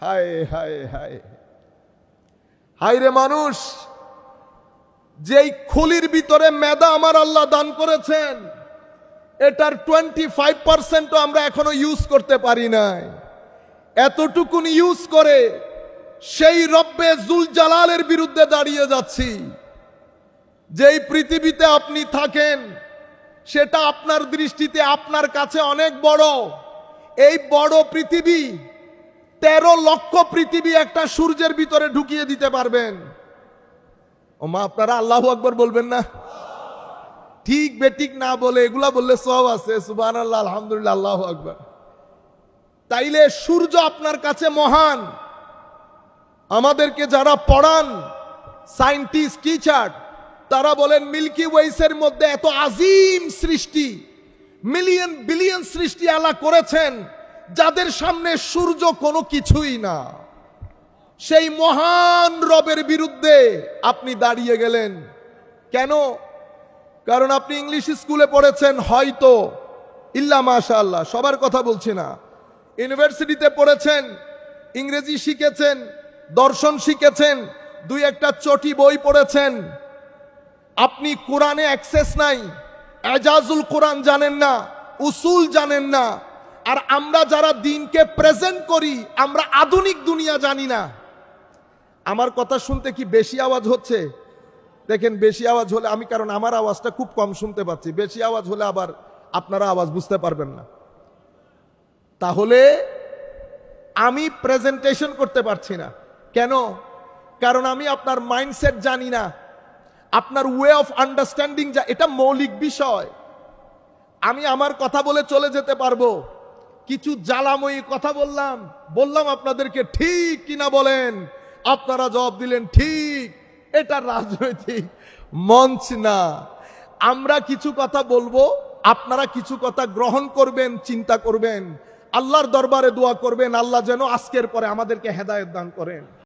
হায় হায় হায় হায় রে মানুষ, যেই খুলির ভিতরে মেদা আমার আল্লাহ দান করেছেন, এটার 25% আমরা এখনো ইউজ করতে পারি নাই। এতটুকুন ইউজ করে সেই রব্বে জুল জালালের বিরুদ্ধে দাঁড়িয়ে যাচ্ছি। যেই পৃথিবীতে আপনি থাকেন সেটা আপনার দৃষ্টিতে আপনার কাছে অনেক বড়। এই বড় পৃথিবী 13 লক্ষ পৃথিবী একটা সূর্যের ভিতরে ঢুকিয়ে দিতে পারবেন। ও মা, আপনারা আল্লাহু আকবার বলবেন না? ঠিক বেঠিক না বলে এগুলা বললে সওয়াব আছে। সুবহানাল্লাহ, আলহামদুলিল্লাহ, আল্লাহু আকবার। তাইলে সূর্য আপনার কাছে মহান। আমাদেরকে যারা পড়ান, সায়েন্টিস্ট, টিচার, তারা বলেন মিল্কি ওয়েসের মধ্যে এত আজিম সৃষ্টি, মিলিয়ন বিলিয়ন সৃষ্টি আল্লাহ করেছেন, যাদের সামনে সূর্য কোনো কিছুই না। সেই মহান রবের বিরুদ্ধে আপনি দাঁড়িয়ে গেলেন কেন? কারণ আপনি ইংলিশ স্কুলে পড়েছেন, হয়তো, ইল্লা মাশাআল্লাহ, সবার কথা বলছি না। ইউনিভার্সিটিতে পড়েছেন, ইংরেজি শিখেছেন, দর্শন শিখেছেন, দুই একটা চটি বই পড়েছেন। আপনি কোরআনে অ্যাক্সেস নাই, এজাজুল কোরআন জানেন না, উসুল জানেন না। আর আমরা যারা দিনকে প্রেজেন্ট করি, আমরা আধুনিক দুনিয়া জানি না। আমার কথা শুনতে কি বেশি আওয়াজ হচ্ছে? দেখেন, বেশি আওয়াজ হলে আমি, কারণ আমার আওয়াজটা খুব কম শুনতে পাচ্ছি, বেশি আওয়াজ হলে আবার আপনারা আওয়াজ বুঝতে পারবেন না। তাহলে আমি প্রেজেন্টেশন করতে পারছি না কেন? কারণ আমি আপনার মাইন্ডসেট জানি না, আপনার ওয়ে অফ আন্ডারস্ট্যান্ডিং, এটা মৌলিক বিষয়। আমি আমার কথা বলে চলে যেতে পারবো, কিছু জ্বালাময়ী কথা বললাম আপনাদেরকে, ঠিক কিনা বলেন? আপনারা জবাব দিলেন ঠিক। এটা রাজনৈতিক মঞ্চ না। আমরা কিছু কথা বলবো, আপনারা কিছু কথা গ্রহণ করবেন, চিন্তা করবেন, আল্লাহর দরবারে দোয়া করবেন, আল্লাহ যেন আজকের পরে আমাদেরকে হেদায়েত দান করেন।